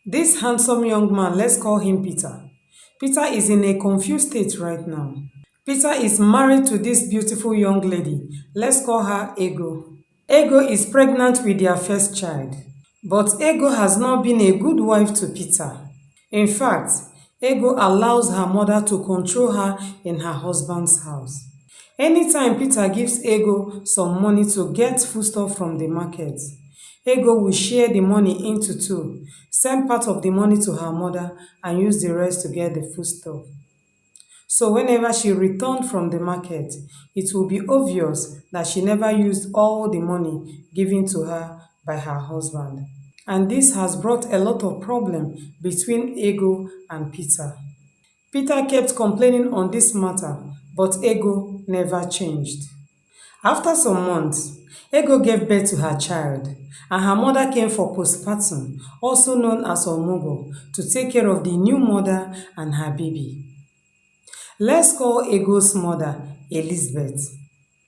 This handsome young man, let's call him Peter. Peter is in a confused state right now. Peter is married to this beautiful young lady. Let's call her Ego. Ego is pregnant with their first child. But Ego has not been a good wife to Peter. In fact, Ego allows her mother to control her in her husband's house. Anytime Peter gives Ego some money to get foodstuff from the market, Ego will share the money into two, send part of the money to her mother and use the rest to get the foodstuff. So whenever she returned from the market, it will be obvious that she never used all the money given to her by her husband. And this has brought a lot of problem between Ego and Peter. Peter kept complaining on this matter, but Ego never changed. After some months, Ego gave birth to her child, and her mother came for postpartum, also known as Omugo, to take care of the new mother and her baby. Let's call Ego's mother Elizabeth.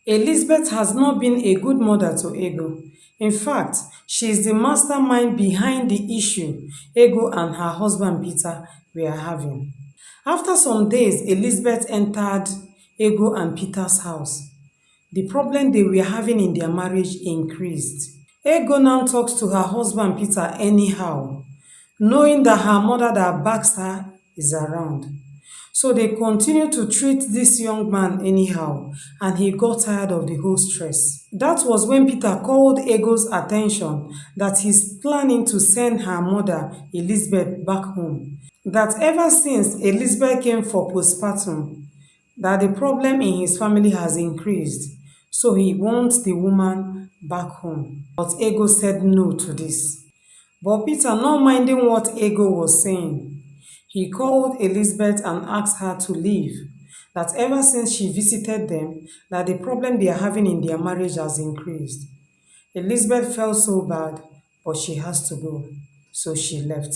Elizabeth has not been a good mother to Ego. In fact, she is the mastermind behind the issue Ego and her husband Peter were having. After some days, Elizabeth entered Ego and Peter's house. The problem they were having in their marriage increased. Ego now talks to her husband Peter anyhow, knowing that her mother that backs her is around. So they continue to treat this young man anyhow, and he got tired of the whole stress. That was when Peter called Ego's attention that he's planning to send her mother, Elizabeth, back home. That ever since Elizabeth came for postpartum, that the problem in his family has increased. So he wants the woman back home. But Ego said no to this. But Peter, not minding what Ego was saying, he called Elizabeth and asked her to leave. That ever since she visited them, that the problem they are having in their marriage has increased. Elizabeth felt so bad, but she has to go. So she left.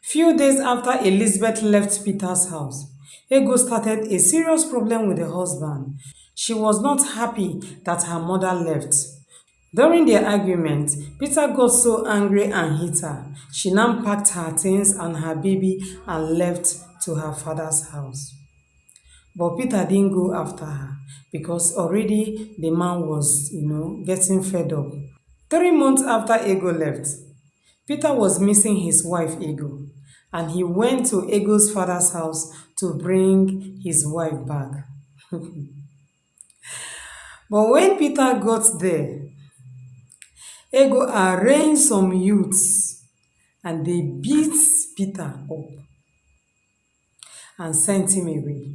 Few days after Elizabeth left Peter's house, Ego started a serious problem with the husband. She was not happy that her mother left. During their argument, Peter got so angry and hit her. She now packed her things and her baby and left to her father's house. But Peter didn't go after her because already the man was, getting fed up. 3 months after Ego left, Peter was missing his wife Ego, and he went to Ego's father's house to bring his wife back. But when Peter got there, Ego arranged some youths and they beat Peter up and sent him away.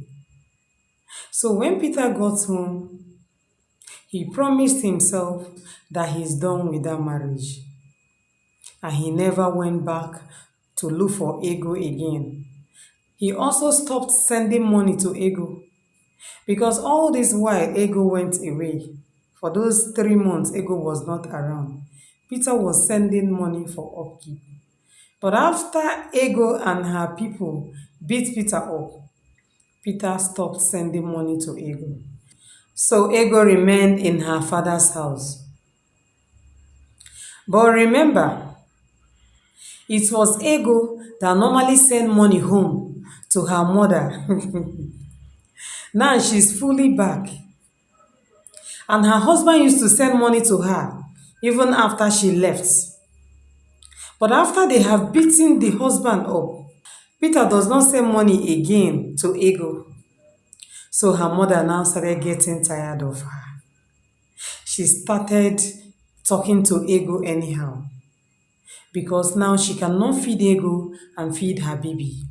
So when Peter got home, he promised himself that he's done with that marriage. And he never went back to look for Ego again. He also stopped sending money to Ego because all this while Ego went away. For those 3 months, Ego was not around. Peter was sending money for upkeep. But after Ego and her people beat Peter up, Peter stopped sending money to Ego. So Ego remained in her father's house. But remember, it was Ego that normally sent money home to her mother. Now she's fully back. And her husband used to send money to her even after she left. But after they have beaten the husband up, Peter does not send money again to Ego. So her mother now started getting tired of her. She started talking to Ego anyhow because now she cannot feed Ego and feed her baby.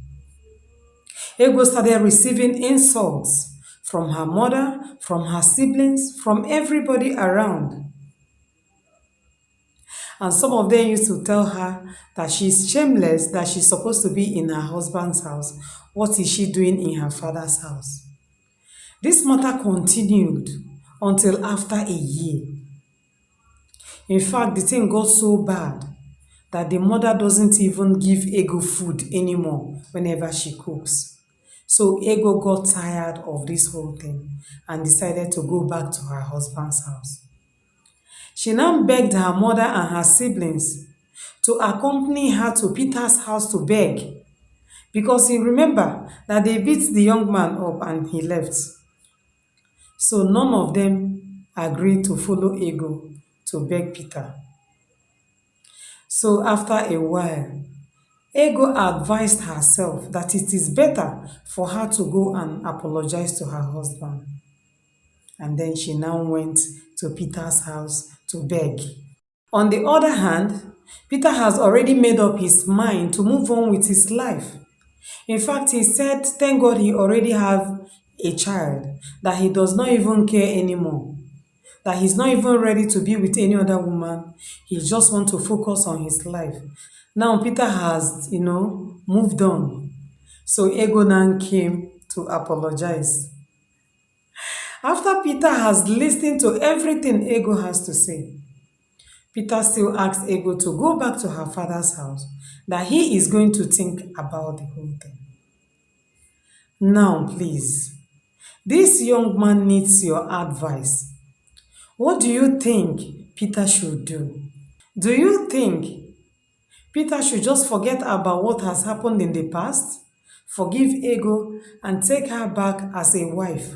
Ego started receiving insults from her mother, from her siblings, from everybody around. And some of them used to tell her that she's shameless, that she's supposed to be in her husband's house. What is she doing in her father's house? This matter continued until after a year. In fact, the thing got so bad that the mother doesn't even give Ego food anymore whenever she cooks. So Ego got tired of this whole thing and decided to go back to her husband's house. She now begged her mother and her siblings to accompany her to Peter's house to beg, because he remember that they beat the young man up and he left. So none of them agreed to follow Ego to beg Peter. So after a while, Ego advised herself that it is better for her to go and apologize to her husband. And then she now went to Peter's house to beg. On the other hand, Peter has already made up his mind to move on with his life. In fact, he said, thank God he already have a child, that he does not even care anymore, that he's not even ready to be with any other woman. He just wants to focus on his life. Now Peter has, moved on. So Ego now came to apologize. After Peter has listened to everything Ego has to say, Peter still asked Ego to go back to her father's house, that he is going to think about the whole thing. Now, please, this young man needs your advice. What do you think Peter should do? Do you think Peter should just forget about what has happened in the past, forgive Ego, and take her back as a wife?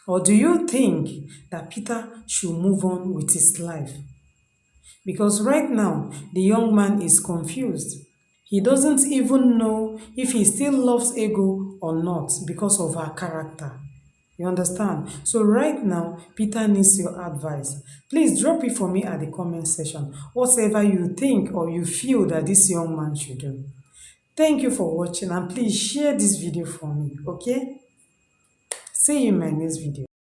Or do you think that Peter should move on with his life? Because right now, the young man is confused. He doesn't even know if he still loves Ego or not because of her character. You understand? So right now, Peter needs your advice. Please drop it for me at the comment section. Whatever you think or you feel that this young man should do. Thank you for watching, and please share this video for me, okay? See you in my next video.